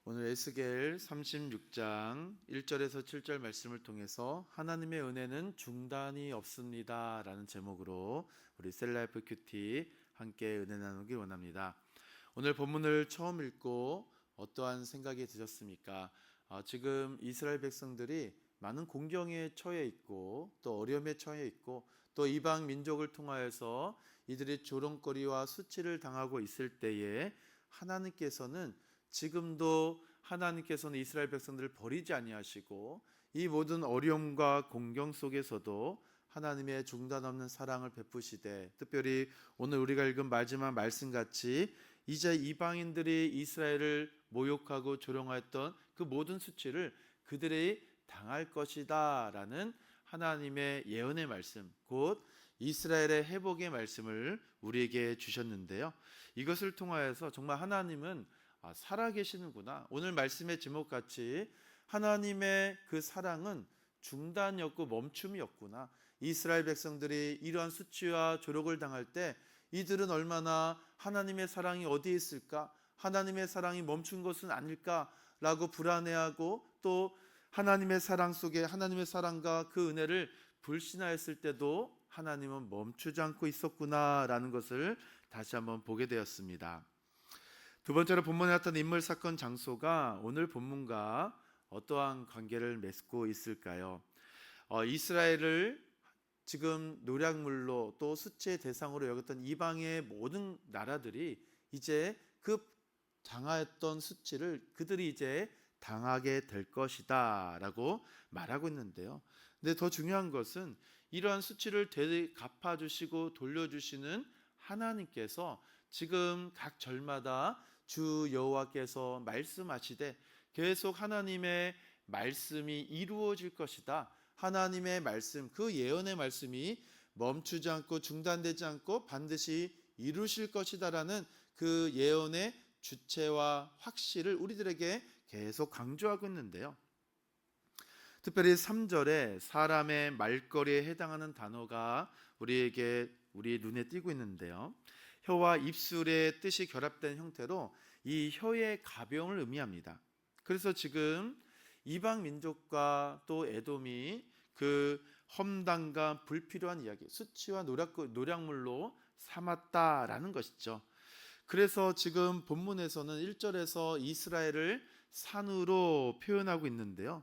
오늘 에스겔 36장 1절에서 7절 말씀을 통해서 하나님의 은혜는 중단이 없습니다 라는 제목으로 우리 셀라이프 큐티 함께 은혜 나누기 원합니다. 오늘 본문을 처음 읽고 어떠한 생각이 드셨습니까? 지금 이스라엘 백성들이 많은 공경에 처해 있고 또 어려움에 처해 있고 또 이방 민족을 통하여서 이들이 조롱거리와 수치를 당하고 있을 때에 하나님께서는 지금도 하나님께서는 이스라엘 백성들을 버리지 아니하시고 이 모든 어려움과 공경 속에서도 하나님의 중단 없는 사랑을 베푸시되, 특별히 오늘 우리가 읽은 마지막 말씀같이 이제 이방인들이 이스라엘을 모욕하고 조롱하였던 그 모든 수치를 그들이 당할 것이다 라는 하나님의 예언의 말씀, 곧 이스라엘의 회복의 말씀을 우리에게 주셨는데요, 이것을 통하여서 정말 하나님은 살아계시는구나, 오늘 말씀의 제목같이 하나님의 그 사랑은 중단이 없고 멈춤이 없구나, 이스라엘 백성들이 이러한 수치와 조롱을 당할 때 이들은 얼마나 하나님의 사랑이 어디에 있을까, 하나님의 사랑이 멈춘 것은 아닐까라고 불안해하고 또 하나님의 사랑 속에 하나님의 사랑과 그 은혜를 불신하였을 때도 하나님은 멈추지 않고 있었구나라는 것을 다시 한번 보게 되었습니다. 두 번째로 본문에 나타난 인물, 사건, 장소가 오늘 본문과 어떠한 관계를 맺고 있을까요? 이스라엘을 지금 노략물로 또 수치의 대상으로 여겼던 이방의 모든 나라들이 이제 그 당하였던 수치를 그들이 이제 당하게 될 것이다 라고 말하고 있는데요, 근데 더 중요한 것은 이러한 수치를 갚아주시고 돌려주시는 하나님께서 지금 각 절마다 주 여호와께서 말씀하시되 계속 하나님의 말씀이 이루어질 것이다, 하나님의 말씀, 그 예언의 말씀이 멈추지 않고 중단되지 않고 반드시 이루실 것이다 라는 그 예언의 주체와 확실을 우리들에게 계속 강조하고 있는데요, 특별히 3절에 사람의 말거리에 해당하는 단어가 우리 눈에 띄고 있는데요, 혀와 입술의 뜻이 결합된 형태로 이 혀의 가벼움을 의미합니다. 그래서 지금 이방 민족과 또 에돔이 그 험담과 불필요한 이야기, 수치와 노략물로 삼았다라는 것이죠. 그래서 지금 본문에서는 1절에서 이스라엘을 산으로 표현하고 있는데요,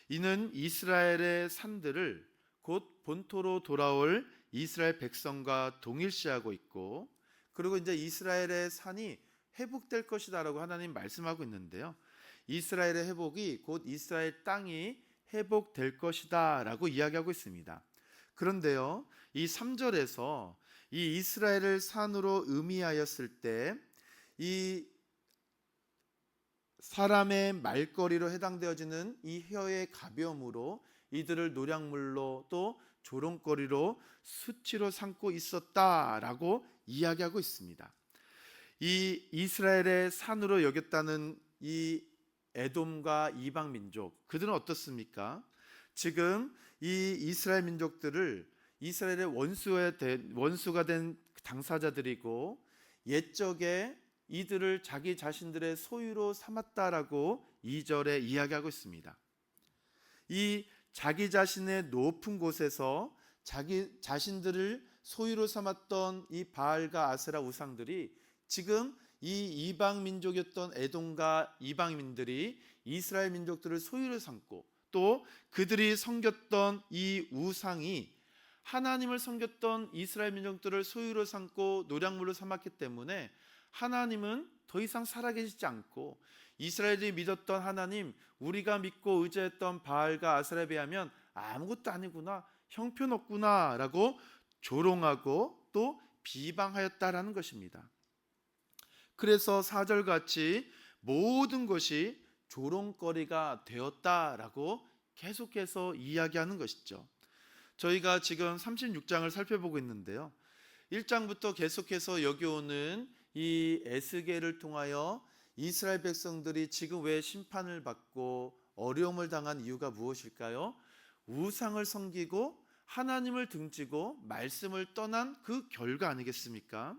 이는 이스라엘의 산들을 곧 본토로 돌아올 이스라엘 백성과 동일시하고 있고, 그리고 이제 이스라엘의 산이 회복될 것이다 라고 하나님 말씀하고 있는데요, 이스라엘의 회복이 곧 이스라엘 땅이 회복될 것이다 라고 이야기하고 있습니다. 그런데요, 이 3절에서 이 이스라엘을 산으로 의미하였을 때 이 사람의 말거리로 해당되어지는 이 혀의 가벼움으로 이들을 노략물로 또 조롱거리로 수치로 삼고 있었다라고 이야기하고 있습니다. 이 이스라엘의 산으로 여겼다는 이 에돔과 이방 민족, 그들은 어떻습니까? 지금 이 이스라엘 민족들을 이스라엘의 원수가 된 당사자들이고 옛적에 이들을 자기 자신들의 소유로 삼았다라고 2절에 이야기하고 있습니다. 이 자기 자신의 높은 곳에서 자기 자신들을 소유로 삼았던 이 바알과 아세라 우상들이 지금 이 이방 민족이었던 에돔과 이방민들이 이스라엘 민족들을 소유로 삼고 또 그들이 섬겼던 이 우상이 하나님을 섬겼던 이스라엘 민족들을 소유로 삼고 노략물로 삼았기 때문에 하나님은 더 이상 살아계시지 않고 이스라엘이 믿었던 하나님, 우리가 믿고 의지했던 바알과 아세라에 비하면 아무것도 아니구나, 형편없구나 라고 조롱하고 또 비방하였다라는 것입니다. 그래서 4절같이 모든 것이 조롱거리가 되었다라고 계속해서 이야기하는 것이죠. 저희가 지금 36장을 살펴보고 있는데요, 1장부터 계속해서 여기 오는 이 에스겔을 통하여 이스라엘 백성들이 지금 왜 심판을 받고 어려움을 당한 이유가 무엇일까요? 우상을 섬기고 하나님을 등지고 말씀을 떠난 그 결과 아니겠습니까?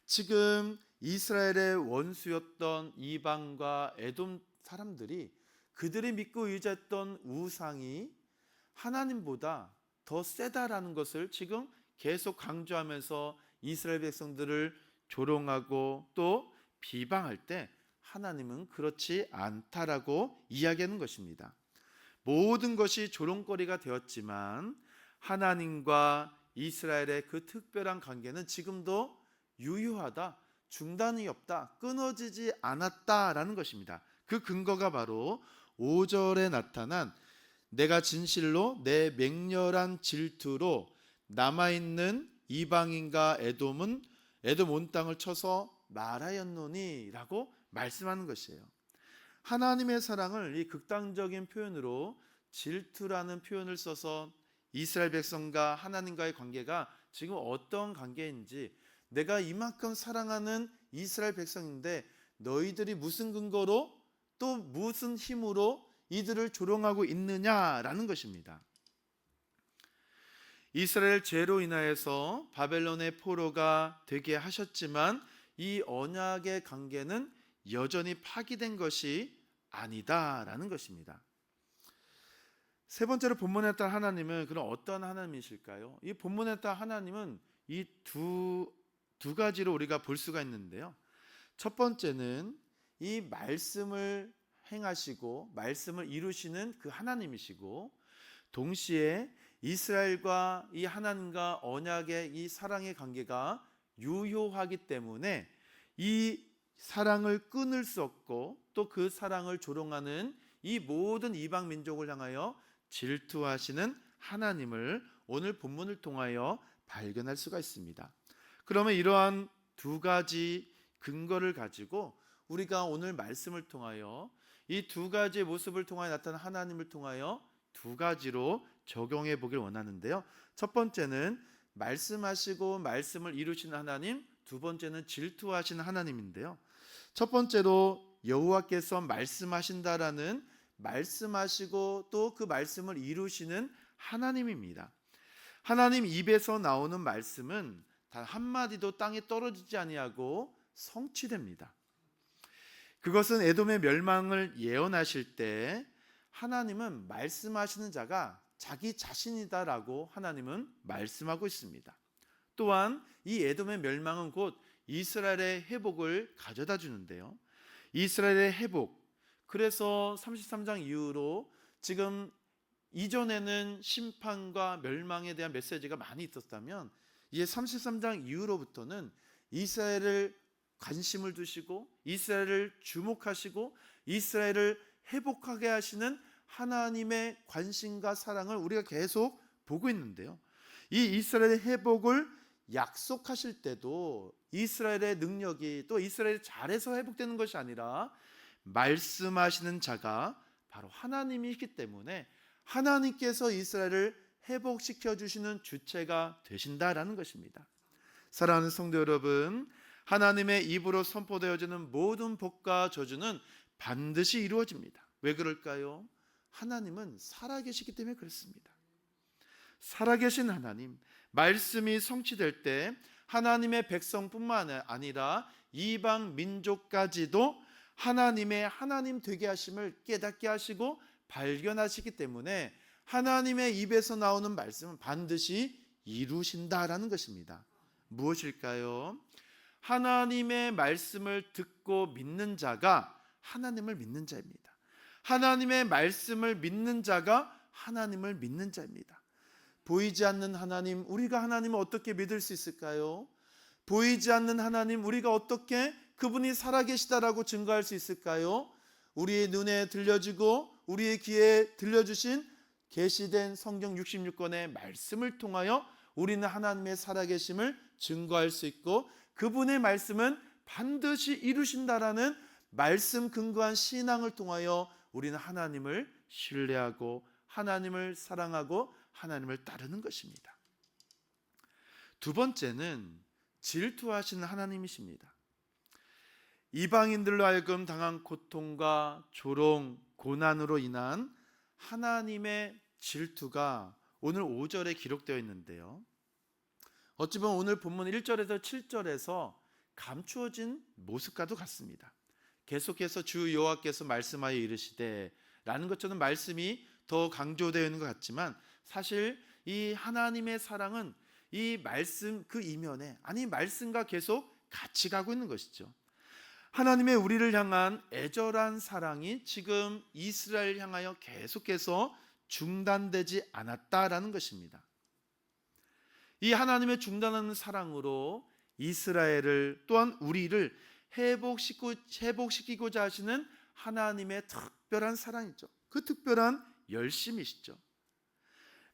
지금 이스라엘의 원수였던 이방과 에돔 사람들이 그들이 믿고 의지했던 우상이 하나님보다 더 세다라는 것을 지금 계속 강조하면서 이스라엘 백성들을 조롱하고 또 비방할 때 하나님은 그렇지 않다라고 이야기하는 것입니다. 모든 것이 조롱거리가 되었지만 하나님과 이스라엘의 그 특별한 관계는 지금도 유효하다, 중단이 없다, 끊어지지 않았다라는 것입니다. 그 근거가 바로 5절에 나타난 내가 진실로 내 맹렬한 질투로 남아있는 이방인과 에돔 온 땅을 쳐서 말하였노니 라고 말씀하는 것이에요. 하나님의 사랑을 이 극단적인 표현으로 질투라는 표현을 써서 이스라엘 백성과 하나님과의 관계가 지금 어떤 관계인지, 내가 이만큼 사랑하는 이스라엘 백성인데 너희들이 무슨 근거로 또 무슨 힘으로 이들을 조롱하고 있느냐라는 것입니다. 이스라엘 죄로 인하여서 바벨론의 포로가 되게 하셨지만 이 언약의 관계는 여전히 파기된 것이 아니다라는 것입니다. 세 번째로 본문에 나타난 하나님은 그럼 어떤 하나님이실까요? 이 본문에 나타난 하나님은 이 두 가지로 우리가 볼 수가 있는데요. 첫 번째는 이 말씀을 행하시고 말씀을 이루시는 그 하나님이시고, 동시에 이스라엘과 이 하나님과 언약의 이 사랑의 관계가 유효하기 때문에 이 사랑을 끊을 수 없고 또 그 사랑을 조롱하는 이 모든 이방 민족을 향하여 질투하시는 하나님을 오늘 본문을 통하여 발견할 수가 있습니다. 그러면 이러한 두 가지 근거를 가지고 우리가 오늘 말씀을 통하여 이 두 가지의 모습을 통하여 나타난 하나님을 통하여 두 가지로 적용해 보길 원하는데요. 첫 번째는 말씀하시고 말씀을 이루시는 하나님, 두 번째는 질투하시는 하나님인데요. 첫 번째로 여호와께서 말씀하신다라는 말씀하시고 또 그 말씀을 이루시는 하나님입니다. 하나님 입에서 나오는 말씀은 단 한마디도 땅에 떨어지지 아니하고 성취됩니다. 그것은 에돔의 멸망을 예언하실 때 하나님은 말씀하시는 자가 자기 자신이다라고 하나님은 말씀하고 있습니다. 또한 이 에돔의 멸망은 곧 이스라엘의 회복을 가져다 주는데요. 이스라엘의 회복, 그래서 33장 이후로 지금 이전에는 심판과 멸망에 대한 메시지가 많이 있었다면 이제 33장 이후로부터는 이스라엘을 관심을 두시고 이스라엘을 주목하시고 이스라엘을 회복하게 하시는 하나님의 관심과 사랑을 우리가 계속 보고 있는데요. 이 이스라엘의 회복을 약속하실 때도 이스라엘의 능력이 또 이스라엘이 잘해서 회복되는 것이 아니라 말씀하시는 자가 바로 하나님이시기 때문에 하나님께서 이스라엘을 회복시켜 주시는 주체가 되신다라는 것입니다. 사랑하는 성도 여러분, 하나님의 입으로 선포되어지는 모든 복과 저주는 반드시 이루어집니다. 왜 그럴까요? 하나님은 살아계시기 때문에 그렇습니다. 살아계신 하나님, 말씀이 성취될 때 하나님의 백성뿐만 아니라 이방 민족까지도 하나님의 하나님 되게 하심을 깨닫게 하시고 발견하시기 때문에 하나님의 입에서 나오는 말씀은 반드시 이루신다라는 것입니다. 무엇일까요? 하나님의 말씀을 듣고 믿는 자가 하나님을 믿는 자입니다. 하나님의 말씀을 믿는 자가 하나님을 믿는 자입니다. 보이지 않는 하나님, 우리가 하나님을 어떻게 믿을 수 있을까요? 보이지 않는 하나님, 우리가 어떻게 그분이 살아계시다라고 증거할 수 있을까요? 우리의 눈에 들려지고 우리의 귀에 들려주신 계시된 성경 66권의 말씀을 통하여 우리는 하나님의 살아계심을 증거할 수 있고 그분의 말씀은 반드시 이루신다라는 말씀 근거한 신앙을 통하여 우리는 하나님을 신뢰하고 하나님을 사랑하고 하나님을 따르는 것입니다. 두 번째는 질투하시는 하나님이십니다. 이방인들로 하여금 당한 고통과 조롱, 고난으로 인한 하나님의 질투가 오늘 5절에 기록되어 있는데요. 어찌 보면 오늘 본문 1절에서 7절에서 감추어진 모습과도 같습니다. 계속해서 주 여호와께서 말씀하여 이르시되 라는 것처럼 말씀이 더 강조되어 있는 것 같지만, 사실 이 하나님의 사랑은 이 말씀 그 이면에, 아니 말씀과 계속 같이 가고 있는 것이죠. 하나님의 우리를 향한 애절한 사랑이 지금 이스라엘 향하여 계속해서 중단되지 않았다라는 것입니다. 이 하나님의 사랑으로 이스라엘을, 또한 우리를 회복시키고자 하시는 하나님의 특별한 사랑이죠. 그 특별한 열심이시죠.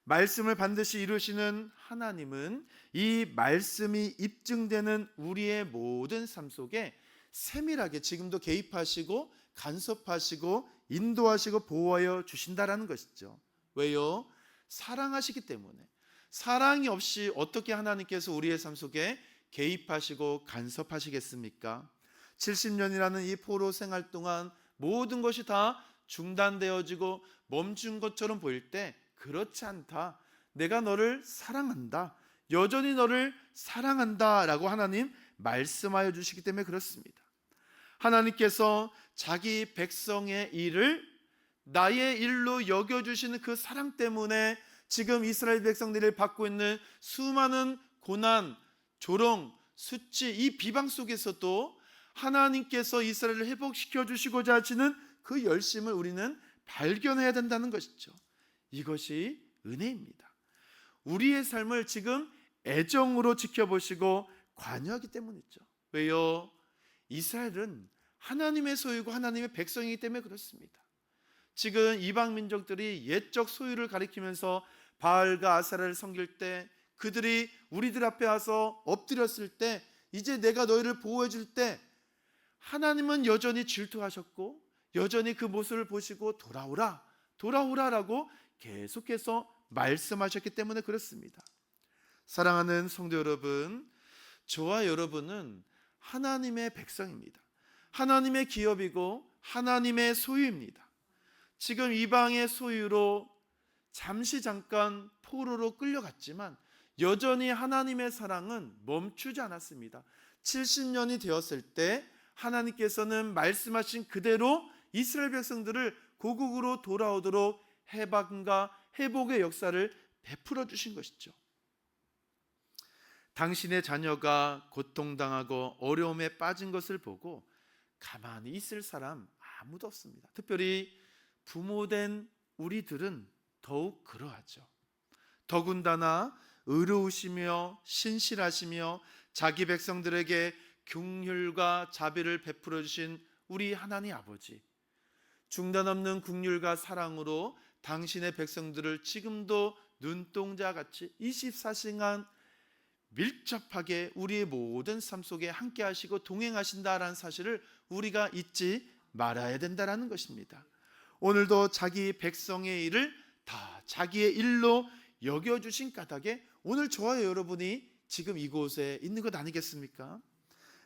말씀을 반드시 이루시는 하나님은 이 말씀이 입증되는 우리의 모든 삶 속에 세밀하게 지금도 개입하시고 간섭하시고 인도하시고 보호하여 주신다라는 것이죠. 왜요? 사랑하시기 때문에. 사랑이 없이 어떻게 하나님께서 우리의 삶 속에 개입하시고 간섭하시겠습니까? 70년이라는 이 포로 생활 동안 모든 것이 다 중단되어지고 멈춘 것처럼 보일 때, 그렇지 않다, 내가 너를 사랑한다, 여전히 너를 사랑한다 라고 하나님 말씀하여 주시기 때문에 그렇습니다. 하나님께서 자기 백성의 일을 나의 일로 여겨주시는 그 사랑 때문에 지금 이스라엘 백성들이 받고 있는 수많은 고난, 조롱, 수치, 이 비방 속에서도 하나님께서 이스라엘을 회복시켜 주시고자 하시는 그 열심을 우리는 발견해야 된다는 것이죠. 이것이 은혜입니다. 우리의 삶을 지금 애정으로 지켜보시고 관여하기 때문이죠. 왜요? 이스라엘은 하나님의 소유고 하나님의 백성이기 때문에 그렇습니다. 지금 이방 민족들이 옛적 소유를 가리키면서 바알과 아세라를 섬길 때, 그들이 우리들 앞에 와서 엎드렸을 때, 이제 내가 너희를 보호해 줄 때, 하나님은 여전히 질투하셨고 여전히 그 모습을 보시고 돌아오라, 돌아오라라고 계속해서 말씀하셨기 때문에 그렇습니다. 사랑하는 성도 여러분, 저와 여러분은 하나님의 백성입니다. 하나님의 기업이고 하나님의 소유입니다. 지금 이방의 소유로 잠시 잠깐 포로로 끌려갔지만 여전히 하나님의 사랑은 멈추지 않았습니다. 70년이 되었을 때 하나님께서는 말씀하신 그대로 이스라엘 백성들을 고국으로 돌아오도록 해방과 회복의 역사를 베풀어 주신 것이죠. 당신의 자녀가 고통당하고 어려움에 빠진 것을 보고 가만히 있을 사람 아무도 없습니다. 특별히 부모된 우리들은 더욱 그러하죠. 더군다나 의로우시며 신실하시며 자기 백성들에게 긍휼과 자비를 베풀어 주신 우리 하나님 아버지, 중단 없는 긍휼과 사랑으로 당신의 백성들을 지금도 눈동자같이 24시간 밀접하게 우리의 모든 삶 속에 함께 하시고 동행하신다라는 사실을 우리가 잊지 말아야 된다는 것입니다. 오늘도 자기 백성의 일을 다 자기의 일로 여겨주신 까닭에 오늘 저와 여러분이 지금 이곳에 있는 것 아니겠습니까?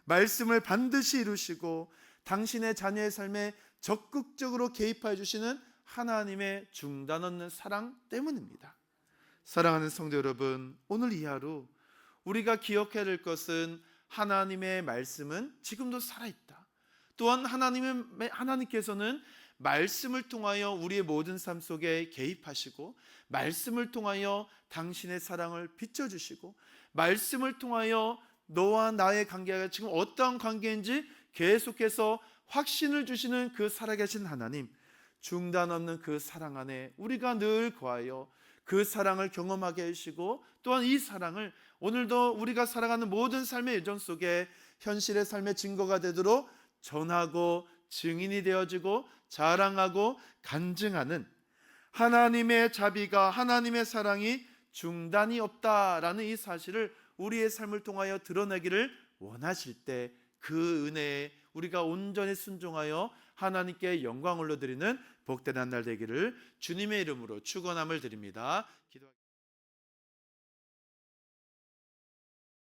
말씀을 반드시 이루시고 당신의 자녀의 삶에 적극적으로 개입해 주시는 하나님의 중단 없는 사랑 때문입니다. 사랑하는 성도 여러분, 오늘 이 하루 우리가 기억해야 될 것은 하나님의 말씀은 지금도 살아있다. 또한 하나님께서는 말씀을 통하여 우리의 모든 삶 속에 개입하시고, 말씀을 통하여 당신의 사랑을 비춰주시고, 말씀을 통하여 너와 나의 관계가 지금 어떠한 관계인지 계속해서 확신을 주시는 그 살아계신 하나님, 중단 없는 그 사랑 안에 우리가 늘 거하여 그 사랑을 경험하게 해주시고, 또한 이 사랑을 오늘도 우리가 살아가는 모든 삶의 여정 속에 현실의 삶의 증거가 되도록 전하고 증인이 되어지고 자랑하고 간증하는 하나님의 자비가, 하나님의 사랑이 중단이 없다라는 이 사실을 우리의 삶을 통하여 드러내기를 원하실 때, 그 은혜에 우리가 온전히 순종하여 하나님께 영광을 올려드리는 복된 한 날 되기를 주님의 이름으로 축원함을 드립니다.